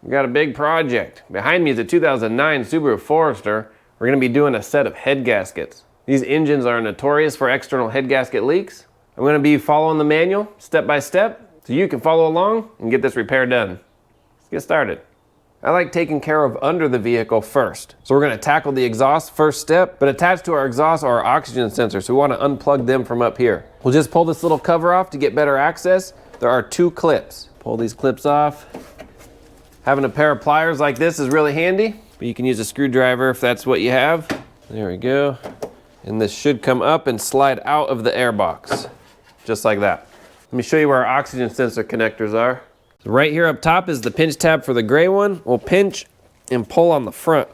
we got a big project. Behind me is a 2009 Subaru Forester. We're gonna be doing a set of head gaskets. These engines are notorious for external head gasket leaks. I'm gonna be following the manual step by step so you can follow along and get this repair done. Let's get started. I like taking care of under the vehicle first. So we're gonna tackle the exhaust first step, but attached to our exhaust are our oxygen sensors, so we wanna unplug them from up here. We'll just pull this little cover off to get better access. There are 2 clips. Pull these clips off. Having a pair of pliers like this is really handy, but you can use a screwdriver if that's what you have. There we go. And this should come up and slide out of the air box, just like that. Let me show you where our oxygen sensor connectors are. So right here up top is the pinch tab for the gray one. We'll pinch and pull on the front.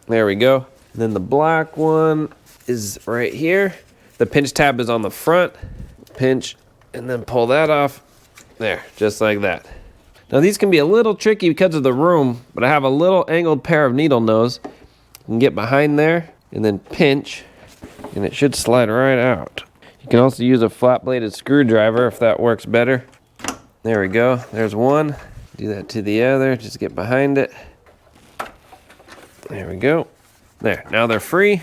There we go. And then the black one is right here. The pinch tab is on the front. Pinch and then pull that off. There, just like that. Now these can be a little tricky because of the room, but I have a little angled pair of needle nose. You can get behind there and then pinch, and it should slide right out. You can also use a flat bladed screwdriver if that works better. There we go, there's one. Do that to the other, just get behind it. There we go. There, now they're free.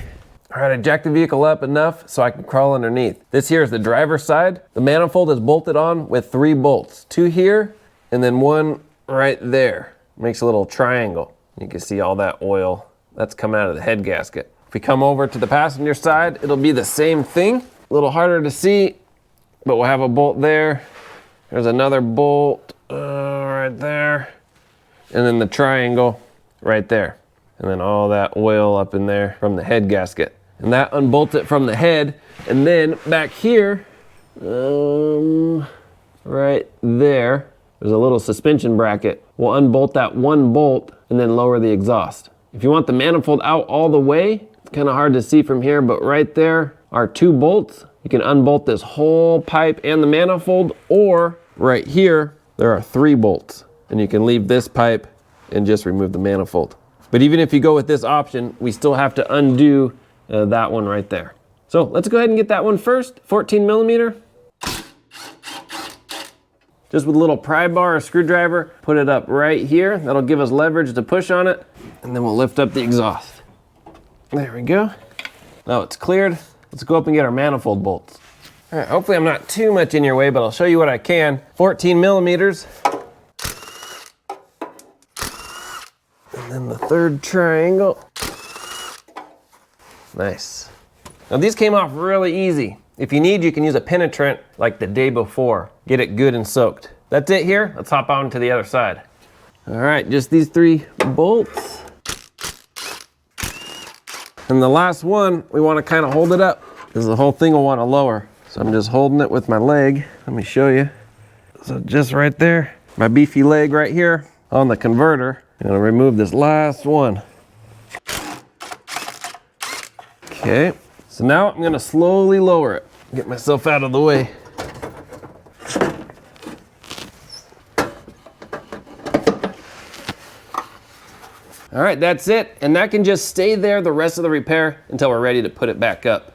All right, I jacked the vehicle up enough so I can crawl underneath. This here is the driver's side. The manifold is bolted on with 3 bolts. 2 here, and then 1 right there. Makes a little triangle. You can see all that oil that's coming out of the head gasket. If we come over to the passenger side, it'll be the same thing. A little harder to see, but we'll have a bolt there. There's another bolt right there. And then the triangle right there. And then all that oil up in there from the head gasket. And that unbolts it from the head. And then back here, right there, there's a little suspension bracket. We'll unbolt that 1 bolt and then lower the exhaust. If you want the manifold out all the way, it's kind of hard to see from here, but right there are 2 bolts. You can unbolt this whole pipe and the manifold, or right here, there are 3 bolts. And you can leave this pipe and just remove the manifold. But even if you go with this option, we still have to undo that one right there. So let's go ahead and get that one first, 14 millimeter. Just with a little pry bar or screwdriver, put it up right here. That'll give us leverage to push on it. And then we'll lift up the exhaust. There we go. Now it's cleared. Let's go up and get our manifold bolts. All right, hopefully I'm not too much in your way, but I'll show you what I can. 14 millimeters. And then the 3rd triangle. Nice. Now these came off really easy. If you need, you can use a penetrant like the day before. Get it good and soaked. That's it here. Let's hop on to the other side. All right, just these 3 bolts. And the last one, we want to kind of hold it up because the whole thing will want to lower. So I'm just holding it with my leg. Let me show you. So just right there, my beefy leg right here on the converter. I'm gonna remove this last one. Okay, so now I'm gonna slowly lower it. Get myself out of the way. All right, that's it. And that can just stay there the rest of the repair until we're ready to put it back up.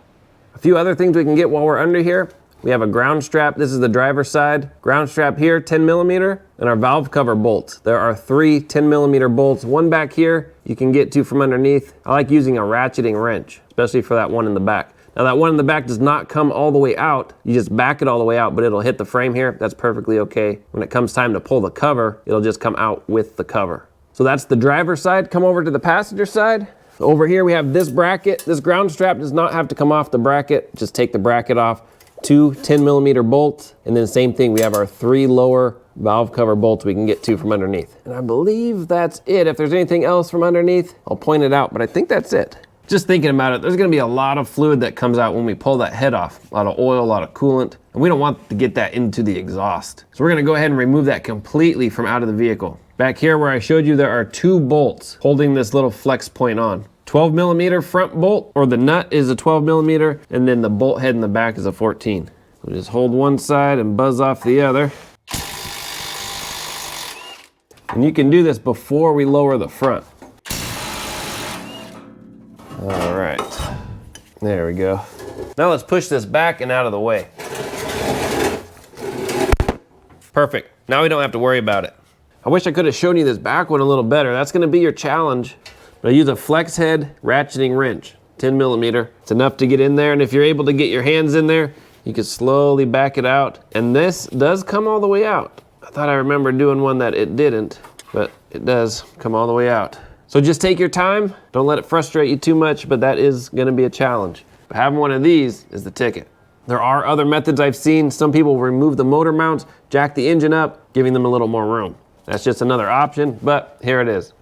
A few other things we can get while we're under here. We have a ground strap. This is the driver's side. Ground strap here, 10 millimeter, and our valve cover bolts. There are 3 10 millimeter bolts. 1 back here you can get to from underneath. I like using a ratcheting wrench, especially for that one in the back. Now that one in the back does not come all the way out. You just back it all the way out, but it'll hit the frame here. That's perfectly okay. When it comes time to pull the cover, it'll just come out with the cover. So that's the driver's side. Come over to the passenger side. Over here we have this bracket. This ground strap does not have to come off the bracket. Just take the bracket off. 2 10 millimeter bolts, and then same thing, we have our 3 lower valve cover bolts we can get to from underneath. And I believe that's it. If there's anything else from underneath, I'll point it out, but I think that's it. Just thinking about it, there's gonna be a lot of fluid that comes out when we pull that head off. A lot of oil, a lot of coolant, and we don't want to get that into the exhaust. So we're gonna go ahead and remove that completely from out of the vehicle. Back here where I showed you, there are 2 bolts holding this little flex point on. 12 millimeter front bolt, or the nut is a 12 millimeter, and then the bolt head in the back is a 14. We'll just hold one side and buzz off the other. And you can do this before we lower the front. All right, there we go. Now let's push this back and out of the way. Perfect, now we don't have to worry about it. I wish I could have shown you this back one a little better. That's gonna be your challenge. But I use a flex head ratcheting wrench, 10 millimeter. It's enough to get in there, and if you're able to get your hands in there, you can slowly back it out. And this does come all the way out. I thought I remembered doing one that it didn't, but it does come all the way out. So just take your time. Don't let it frustrate you too much, but that is gonna be a challenge. But having one of these is the ticket. There are other methods I've seen. Some people remove the motor mounts, jack the engine up, giving them a little more room. That's just another option, but here it is.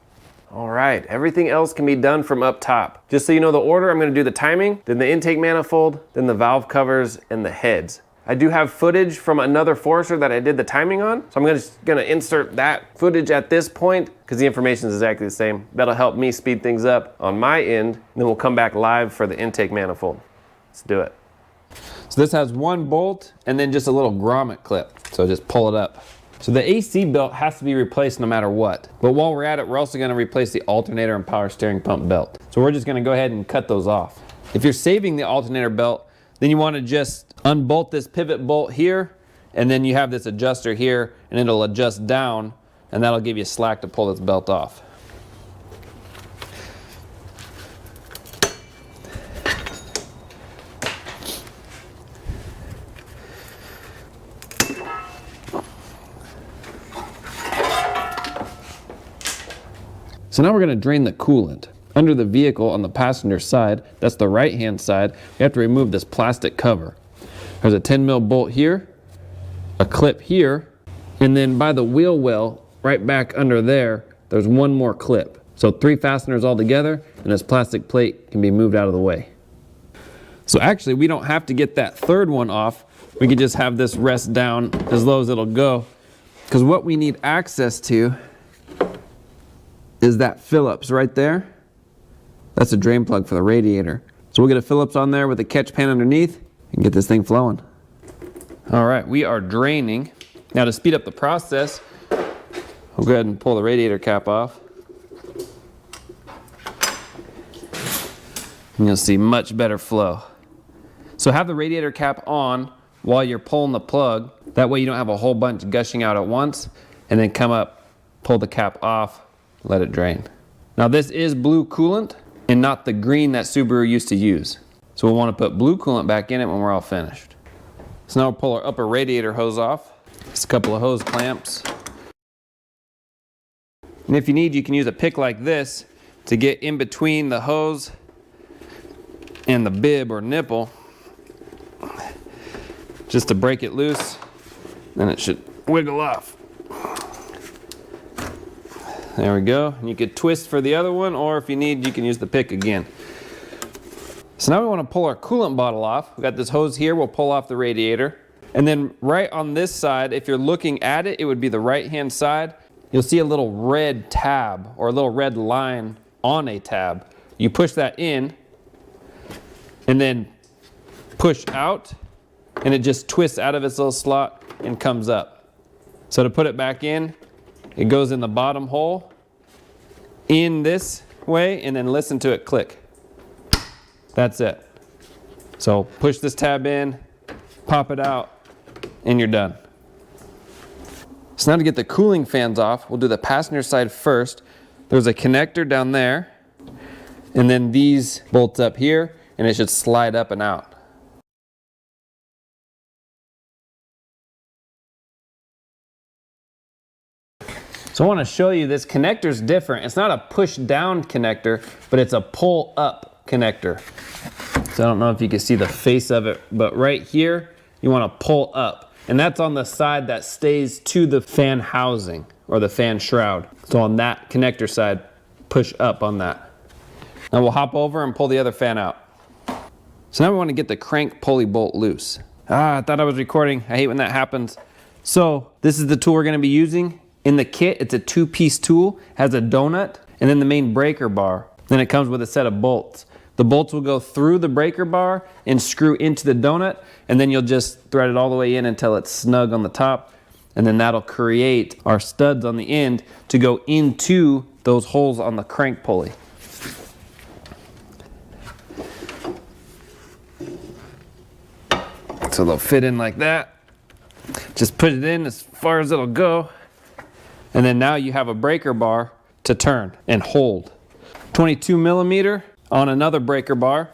All right, everything else can be done from up top. Just so you know the order, I'm gonna do the timing, then the intake manifold, then the valve covers, and the heads. I do have footage from another Forester that I did the timing on, so I'm just gonna insert that footage at this point because the information is exactly the same. That'll help me speed things up on my end, and then we'll come back live for the intake manifold. Let's do it. So this has one bolt and then just a little grommet clip. So just pull it up. So the AC belt has to be replaced no matter what. But while we're at it, we're also gonna replace the alternator and power steering pump belt. So we're just gonna go ahead and cut those off. If you're saving the alternator belt, then you wanna just unbolt this pivot bolt here, and then you have this adjuster here, and it'll adjust down, and that'll give you slack to pull this belt off. So now we're going to drain the coolant. Under the vehicle on the passenger side, that's the right hand side, we have to remove this plastic cover. There's a 10 mil bolt here, a clip here, and then by the wheel well, right back under there, there's one more clip. So 3 fasteners all together, and this plastic plate can be moved out of the way. So actually, we don't have to get that third one off. We can just have this rest down as low as it'll go. Because what we need access to is that Phillips right there. That's a drain plug for the radiator. So we'll get a Phillips on there with a catch pan underneath and get this thing flowing. All right, we are draining. Now to speed up the process, we'll go ahead and pull the radiator cap off. And you'll see much better flow. So have the radiator cap on while you're pulling the plug. That way you don't have a whole bunch gushing out at once, and then come up, pull the cap off, let it drain. Now this is blue coolant and not the green that Subaru used to use. So we'll want to put blue coolant back in it when we're all finished. So now we'll pull our upper radiator hose off. Just a couple of hose clamps. And if you need, you can use a pick like this to get in between the hose and the bib or nipple, just to break it loose, then it should wiggle off. There we go. And you could twist for the other one, or if you need, you can use the pick again. So now we want to pull our coolant bottle off. We got this hose here, we'll pull off the radiator. And then right on this side, if you're looking at it, it would be the right-hand side. You'll see a little red tab or a little red line on a tab. You push that in and then push out, and it just twists out of its little slot and comes up. So to put it back in, it goes in the bottom hole in this way, and then listen to it click. That's it. So push this tab in, pop it out, and you're done. So now to get the cooling fans off, we'll do the passenger side first. There's a connector down there, and then these bolts up here, and it should slide up and out. So I want to show you this connector's different. It's not a push down connector, but it's a pull up connector. So I don't know if you can see the face of it, but right here, you want to pull up. And that's on the side that stays to the fan housing or the fan shroud. So on that connector side, push up on that. Now we'll hop over and pull the other fan out. So now we want to get the crank pulley bolt loose. I thought I was recording. I hate when that happens. So this is the tool we're going to be using. In the kit, it's a 2-piece tool, has a donut, and then the main breaker bar. Then it comes with a set of bolts. The bolts will go through the breaker bar and screw into the donut, and then you'll just thread it all the way in until it's snug on the top, and then that'll create our studs on the end to go into those holes on the crank pulley. So they'll fit in like that. Just put it in as far as it'll go. And then now you have a breaker bar to turn and hold. 22 millimeter on another breaker bar.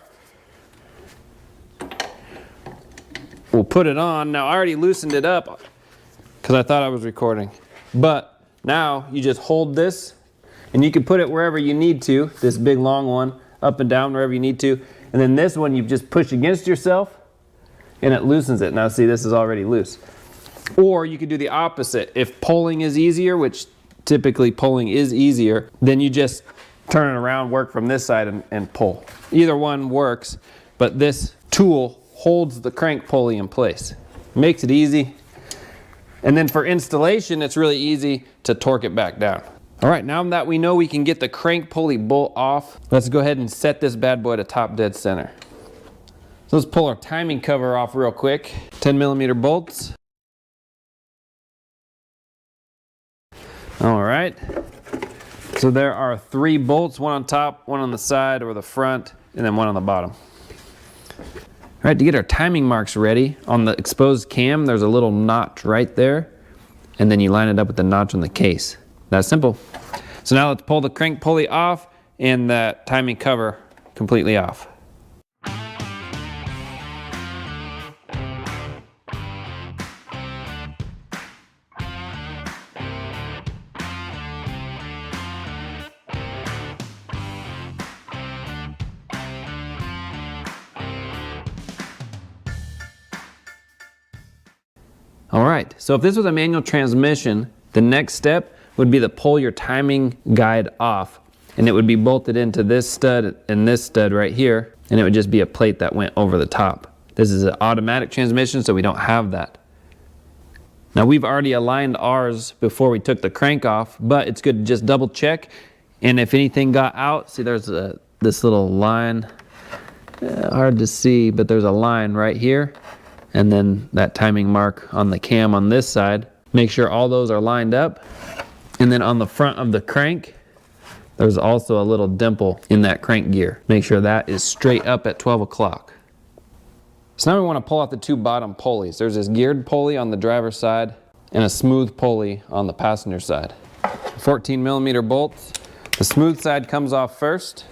We'll put it on. Now I already loosened it up because I thought I was recording. But now you just hold this and you can put it wherever you need to. This big long one, up and down wherever you need to. And then this one you just push against yourself and it loosens it. Now see, this is already loose. Or you could do the opposite. If pulling is easier, which typically pulling is easier, then you just turn it around, work from this side and pull. Either one works, but this tool holds the crank pulley in place. Makes it easy. And then for installation, it's really easy to torque it back down. All right, now that we know we can get the crank pulley bolt off, let's go ahead and set this bad boy to top dead center. So let's pull our timing cover off real quick. 10 millimeter bolts. All right, so there are 3 bolts, one on top, one on the side or the front, and then one on the bottom. All right, to get our timing marks ready, on the exposed cam, there's a little notch right there, and then you line it up with the notch on the case. That's simple. So now let's pull the crank pulley off and that timing cover completely off. All right, so if this was a manual transmission, the next step would be to pull your timing guide off, and it would be bolted into this stud and this stud right here, and it would just be a plate that went over the top. This is an automatic transmission, so we don't have that. Now we've already aligned ours before we took the crank off, but it's good to just double check, and if anything got out, see there's this little line, hard to see, but there's a line right here. And then that timing mark on the cam on this side. Make sure all those are lined up. And then on the front of the crank, there's also a little dimple in that crank gear. Make sure that is straight up at 12 o'clock. So now we want to pull out the 2 bottom pulleys. There's this geared pulley on the driver's side and a smooth pulley on the passenger side. 14 millimeter bolts. The smooth side comes off first.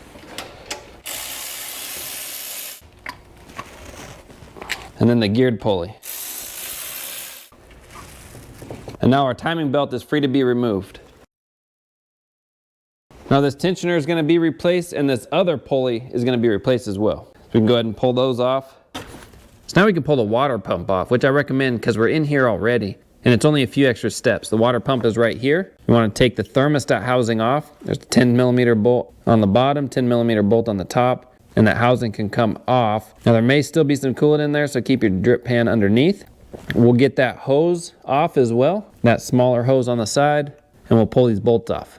And then the geared pulley. And now our timing belt is free to be removed. Now this tensioner is going to be replaced and this other pulley is going to be replaced as well. So we can go ahead and pull those off. So now we can pull the water pump off, which I recommend because we're in here already and it's only a few extra steps. The water pump is right here. You want to take the thermostat housing off. There's a 10 millimeter bolt on the bottom, 10 millimeter bolt on the top. And that housing can come off. Now there may still be some coolant in there, so keep your drip pan underneath. We'll get that hose off as well, that smaller hose on the side, and we'll pull these bolts off.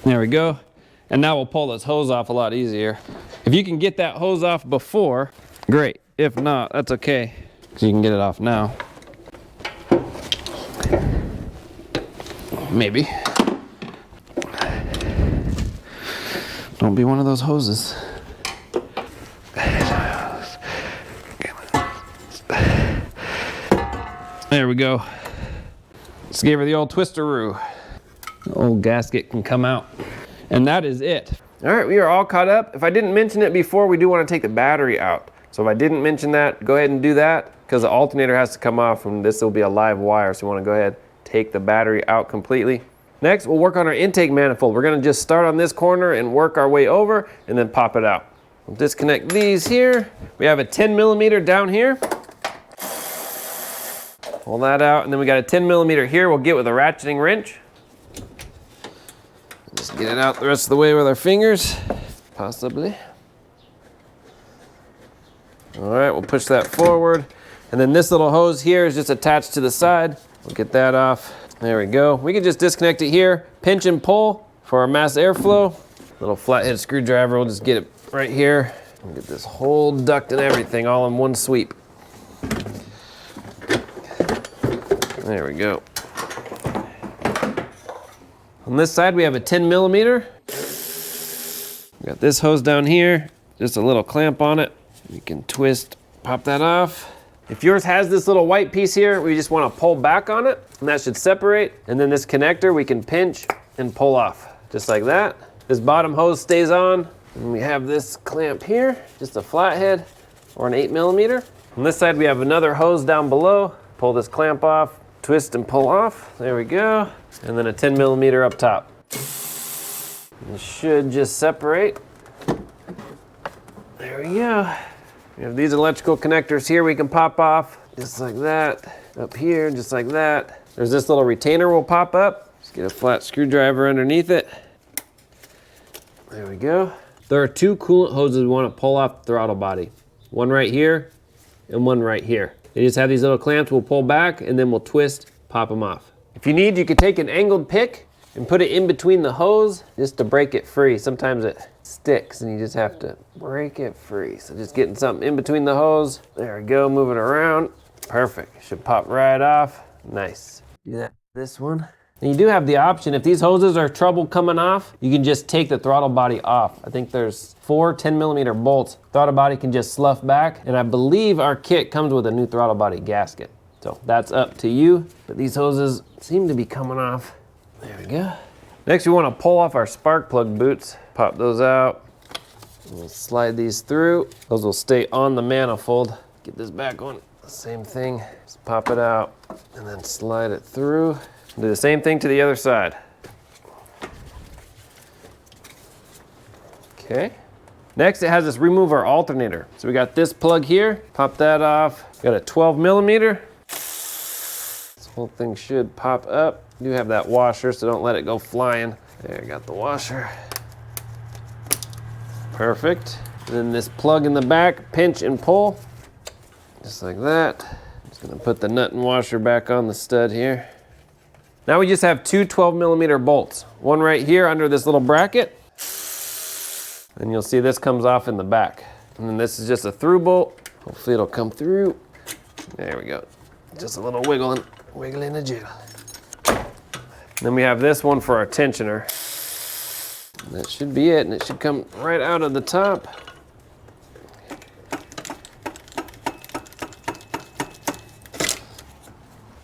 There we go. And now we'll pull this hose off a lot easier. If you can get that hose off before, great. If not, that's okay, because you can get it off now. Maybe. Don't be one of those hoses. There we go. Just gave her the old twisteroo. The old gasket can come out. And that is it. All right, we are all caught up. If I didn't mention it before, we do want to take the battery out. So if I didn't mention that, go ahead and do that because the alternator has to come off and this will be a live wire. So you want to go ahead, take the battery out completely. Next, we'll work on our intake manifold. We're going to just start on this corner and work our way over and then pop it out. We'll disconnect these here. We have a 10 millimeter down here. Pull that out, and then we got a 10 millimeter here we'll get with a ratcheting wrench. Just get it out the rest of the way with our fingers, possibly. All right, we'll push that forward. And then this little hose here is just attached to the side. We'll get that off. There we go. We can just disconnect it here, pinch and pull for our mass airflow. Little flathead screwdriver, we'll just get it right here. We'll get this whole duct and everything all in one sweep. There we go. On this side, we have a 10 millimeter. Got this hose down here, just a little clamp on it. You can twist, pop that off. If yours has this little white piece here, we just want to pull back on it, and that should separate. And then this connector, we can pinch and pull off, just like that. This bottom hose stays on, and we have this clamp here, just a flathead or an 8 millimeter. On this side, we have another hose down below. Pull this clamp off, twist and pull off. There we go. And then a 10 millimeter up top. It should just separate. There we go. We have these electrical connectors here we can pop off, just like that. Up here, just like that. There's this little retainer will pop up. Just get a flat screwdriver underneath it. There we go. There are two coolant hoses we want to pull off the throttle body. One right here and one right here. They just have these little clamps we'll pull back and then we'll twist, pop them off. If you need, you could take an angled pick and put it in between the hose just to break it free. Sometimes it sticks and you just have to break it free. So just getting something in between the hose. There we go, move it around. Perfect, should pop right off. Nice. Do that, this one. And you do have the option, if these hoses are trouble coming off, you can just take the throttle body off. I think there's 4 10 millimeter bolts. Throttle body can just slough back, and I believe our kit comes with a new throttle body gasket. So that's up to you, but these hoses seem to be coming off. There we go. Next, we want to pull off our spark plug boots. Pop those out. We'll slide these through. Those will stay on the manifold. Get this back on. Same thing. Just pop it out and then slide it through. Do the same thing to the other side. Okay. Next, it has this remove our alternator. So we got this plug here. Pop that off. Got a 12 millimeter. This whole thing should pop up. You do have that washer, so don't let it go flying. There, got the washer. Perfect. And then this plug in the back, pinch and pull. Just like that. Just gonna put the nut and washer back on the stud here. Now we just have two 12 millimeter bolts. One right here under this little bracket. And you'll see this comes off in the back. And then this is just a through bolt. Hopefully it'll come through. There we go. Just a little wiggling and jiggle. Then we have this one for our tensioner. And that should be it, and it should come right out of the top.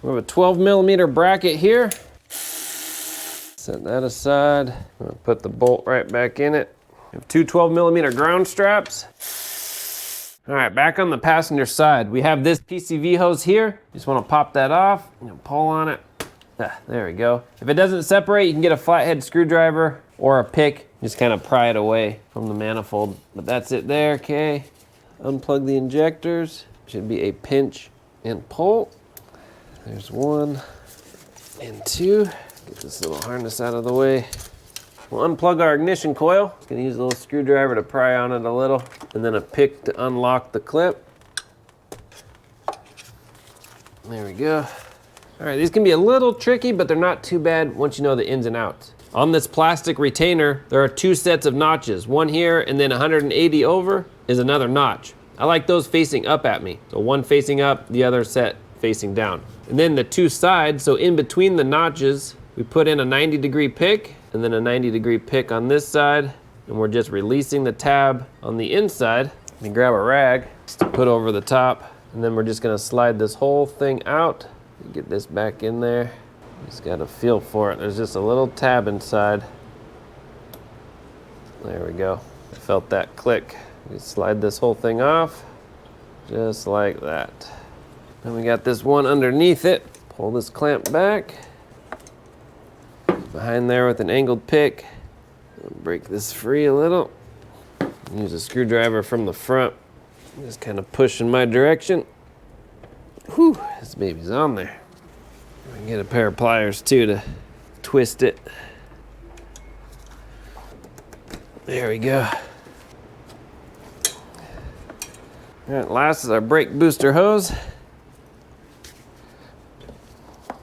We have a 12 millimeter bracket here. Set that aside. I'm gonna put the bolt right back in it. We have two 12 millimeter ground straps. All right, back on the passenger side, we have this PCV hose here. Just wanna pop that off, pull on it. There we go. If it doesn't separate, you can get a flathead screwdriver or a pick. Just kind of pry it away from the manifold. But that's it there, okay. Unplug the injectors. Should be a pinch and pull. There's 1 and 2. Get this little harness out of the way. We'll unplug our ignition coil. Gonna use a little screwdriver to pry on it a little, and then a pick to unlock the clip. There we go. All right, these can be a little tricky, but they're not too bad once you know the ins and outs. On this plastic retainer, there are 2 sets of notches. One here, and then 180 over is another notch. I like those facing up at me. So one facing up, the other set facing down. And then the 2 sides, so in between the notches, we put in a 90-degree pick and then a 90-degree pick on this side. And we're just releasing the tab on the inside. You can grab a rag just to put over the top. And then we're just gonna slide this whole thing out. Get this back in there. Just got a feel for it. There's just a little tab inside. There we go. I felt that click. We slide this whole thing off, just like that. Then we got this one underneath it. Pull this clamp back. Behind there with an angled pick. Break this free a little. Use a screwdriver from the front. Just kind of push in my direction. Whew, this baby's on there. We can get a pair of pliers too to twist it. There we go. All right, last is our brake booster hose.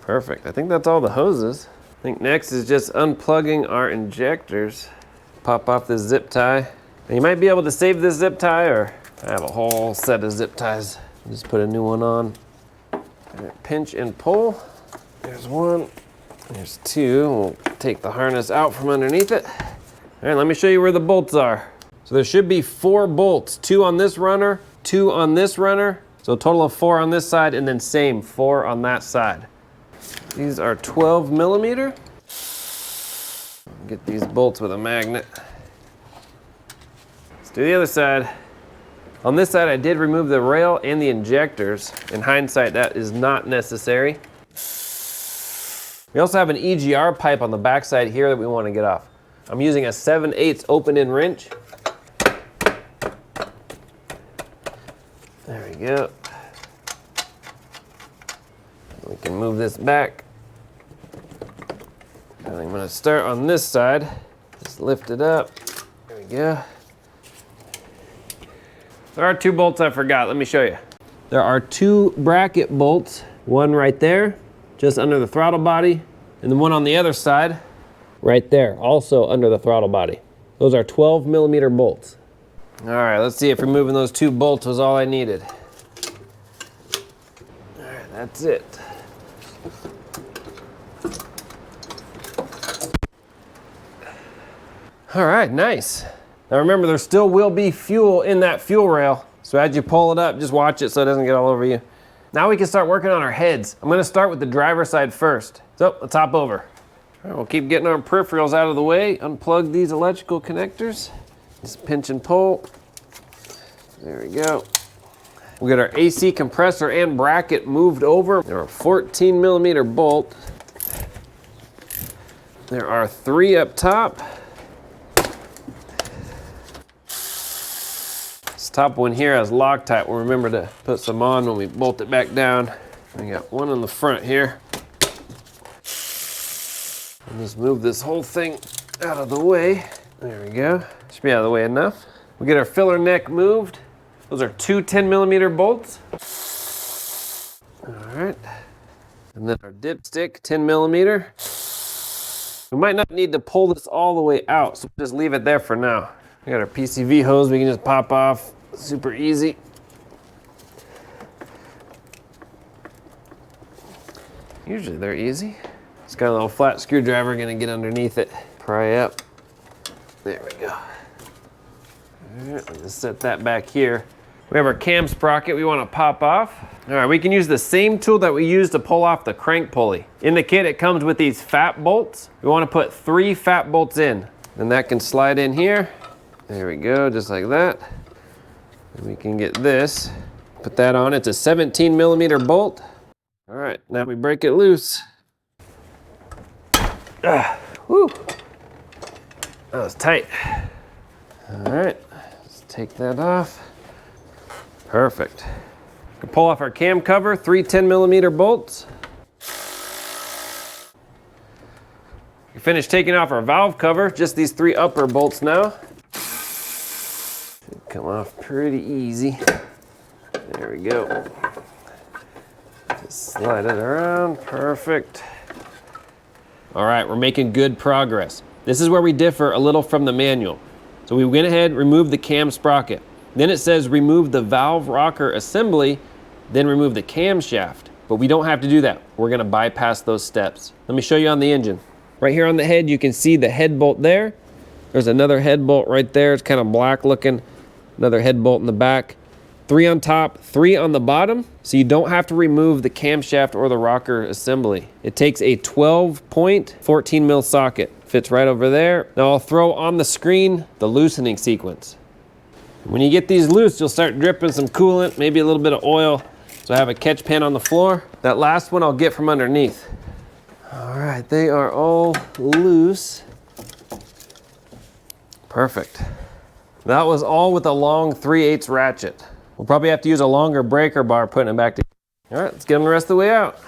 Perfect, I think that's all the hoses. I think next is just unplugging our injectors. Pop off this zip tie. Now you might be able to save this zip tie, or I have a whole set of zip ties. Just put a new one on. All right, pinch and pull. There's one, there's two. We'll take the harness out from underneath it. All right, let me show you where the bolts are. So there should be 4 bolts, 2 on this runner, 2 on this runner. So a total of 4 on this side, and then same 4 on that side. These are 12 millimeter. Get these bolts with a magnet. Let's do the other side. On this side, I did remove the rail and the injectors. In hindsight, that is not necessary. We also have an EGR pipe on the back side here that we want to get off. I'm using a 7/8 open-end wrench. There we go. We can move this back. And I'm going to start on this side. Just lift it up. There we go. There are 2 bolts I forgot. Let me show you. There are 2 bracket bolts. One right there, just under the throttle body, and the one on the other side, right there, also under the throttle body. Those are 12 millimeter bolts. All right, let's see if removing those 2 bolts was all I needed. All right, that's it. All right, nice. Now remember, there still will be fuel in that fuel rail. So as you pull it up, just watch it so it doesn't get all over you. Now we can start working on our heads. I'm gonna start with the driver's side first. So let's hop over. All right, we'll keep getting our peripherals out of the way. Unplug these electrical connectors. Just pinch and pull. There we go. We'll get our AC compressor and bracket moved over. There are 14 millimeter bolt. There are 3 up top. This top one here has Loctite. We'll remember to put some on when we bolt it back down. We got one on the front here. I'll just move this whole thing out of the way. There we go. Should be out of the way enough. We'll get our filler neck moved. Those are 2 10 millimeter bolts. All right. And then our dipstick, 10 millimeter. We might not need to pull this all the way out, so just leave it there for now. We got our PCV hose we can just pop off. Super easy. Usually they're easy. It's got a little flat screwdriver, gonna get underneath it, pry up. There we go. All right, let's set that back here. We have our cam sprocket we want to pop off. All right, we can use the same tool that we use to pull off the crank pulley. In the kit, it comes with these fat bolts. We want to put 3 fat bolts in. Then that can slide in here. There we go, just like that. And we can get this, put that on. It's a 17 millimeter bolt. All right, now we break it loose. Woo. That was tight. All right, let's take that off. Perfect. We can pull off our cam cover, 3 10 millimeter bolts. We finished taking off our valve cover, just these 3 upper bolts now. Should come off pretty easy. There we go. Just slide it around, perfect. All right, we're making good progress. This is where we differ a little from the manual. So we went ahead, removed the cam sprocket. Then it says remove the valve rocker assembly, then remove the camshaft. But we don't have to do that. We're gonna bypass those steps. Let me show you on the engine. Right here on the head, you can see the head bolt there. There's another head bolt right there. It's kind of black looking. Another head bolt in the back. 3 on top, 3 on the bottom. So you don't have to remove the camshaft or the rocker assembly. It takes a 12-point 14 mil socket. Fits right over there. Now I'll throw on the screen the loosening sequence. When you get these loose, you'll start dripping some coolant, maybe a little bit of oil. So I have a catch pan on the floor. That last one I'll get from underneath. All right, they are all loose. Perfect. That was all with a long 3/8 ratchet. We'll probably have to use a longer breaker bar putting it back together. All right, let's get them the rest of the way out.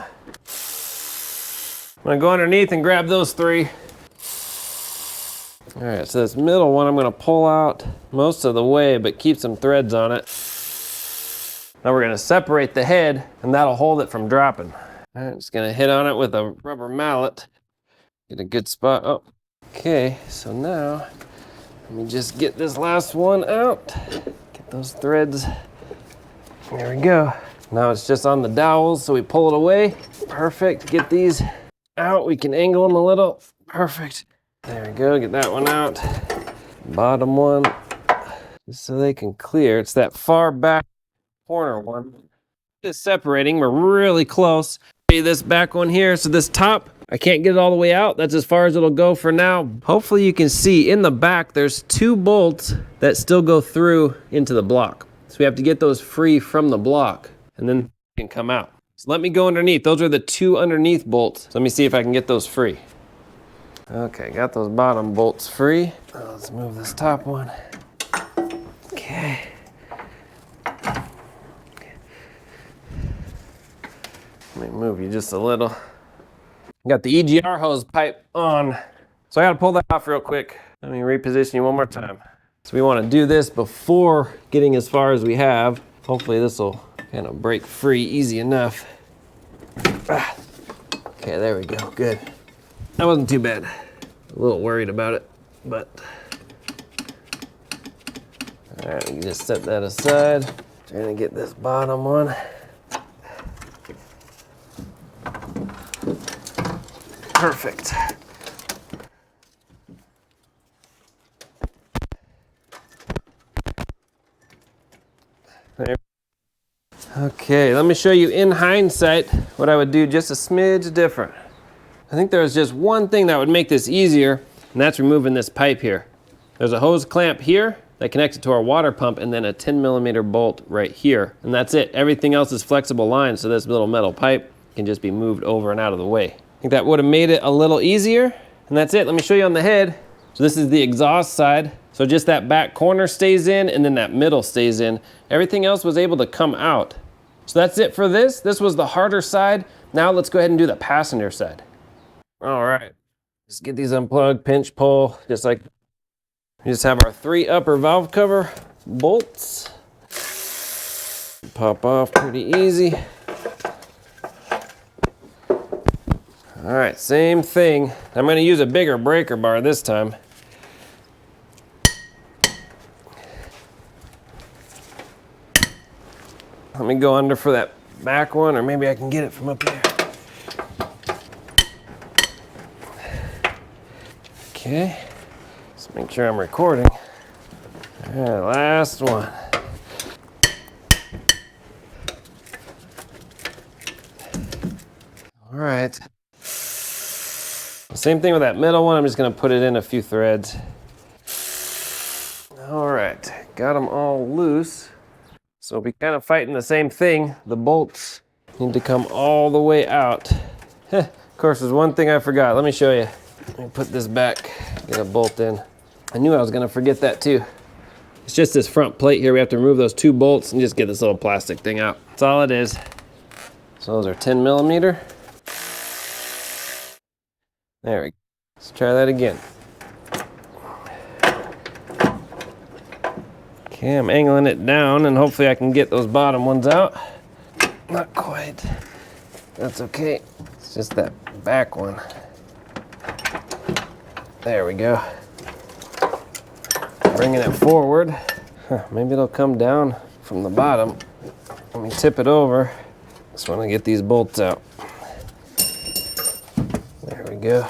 I'm gonna go underneath and grab those 3. All right, so this middle one I'm gonna pull out most of the way, but keep some threads on it. Now we're gonna separate the head, and that'll hold it from dropping. All right, just gonna hit on it with a rubber mallet. Get a good spot. Oh, okay, so now, let me just get this last one out. Get those threads. There we go. Now it's just on the dowels, so we pull it away. Perfect. Get these out. We can angle them a little. Perfect. There we go. Get that one out. Bottom one, just so they can clear. It's that far back corner one. It's separating. We're really close. This back one here. So this top, I can't get it all the way out. That's as far as it'll go for now. Hopefully you can see in the back, there's 2 bolts that still go through into the block. So we have to get those free from the block and then they can come out. So let me go underneath. Those are the 2 underneath bolts. So let me see if I can get those free. Okay, got those bottom bolts free. Let's move this top one. Okay. Let me move you just a little. Got the EGR hose pipe on. So I gotta pull that off real quick. Let me reposition you one more time. So we wanna do this before getting as far as we have. Hopefully this will kind of break free easy enough. Okay, there we go, good. That wasn't too bad. A little worried about it, but. All right, you just set that aside. Trying to get this bottom one. Perfect. There. Okay, let me show you in hindsight what I would do just a smidge different. I think there's just one thing that would make this easier, and that's removing this pipe here. There's a hose clamp here that connects it to our water pump, and then a 10mm bolt right here. And that's it. Everything else is flexible lines, so this little metal pipe can just be moved over and out of the way. I think that would have made it a little easier, and that's it. Let me show you on the head. So this is the exhaust side. So just that back corner stays in, and then that middle stays in. Everything else was able to come out. So that's it for this. This was the harder side. Now let's go ahead and do the passenger side. All right, just get these unplugged, pinch pull, just like, we just have our 3 upper valve cover bolts. Pop off pretty easy. All right, same thing. I'm gonna use a bigger breaker bar this time. Let me go under for that back one, or maybe I can get it from up here. Okay, let's make sure I'm recording. All right, last one. All right. Same thing with that middle one. I'm just gonna put it in a few threads. All right, got them all loose. So we'll be kind of fighting the same thing. The bolts need to come all the way out. Of course, there's one thing I forgot. Let me show you. Let me put this back, get a bolt in. I knew I was gonna forget that too. It's just this front plate here. We have to remove those 2 bolts and just get this little plastic thing out. That's all it is. So those are 10mm. There we go. Let's try that again. Okay, I'm angling it down and hopefully I can get those bottom ones out. Not quite. That's okay. It's just that back one. There we go. Bringing it forward. Maybe it'll come down from the bottom. Let me tip it over. Just want to get these bolts out. There we go.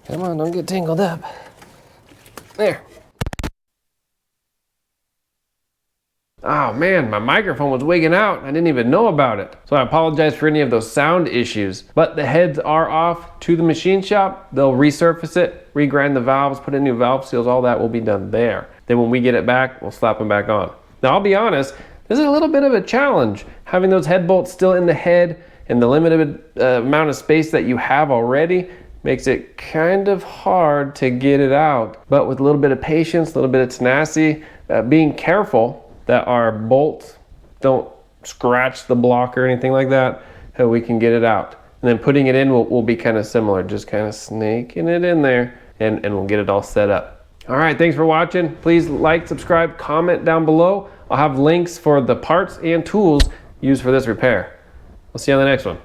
Come on, don't get tangled up. There. Oh man, my microphone was wigging out. I didn't even know about it. So I apologize for any of those sound issues. But the heads are off to the machine shop. They'll resurface it, regrind the valves, put in new valve seals, all that will be done there. Then when we get it back, we'll slap them back on. Now I'll be honest, this is a little bit of a challenge. Having those head bolts still in the head and the limited amount of space that you have already makes it kind of hard to get it out. But with a little bit of patience, a little bit of tenacity, being careful that our bolts don't scratch the block or anything like that, we can get it out. And then putting it in will be kind of similar, just kind of snaking it in there and we'll get it all set up. All right, thanks for watching. Please like, subscribe, comment down below. I'll have links for the parts and tools used for this repair. We'll see you on the next one.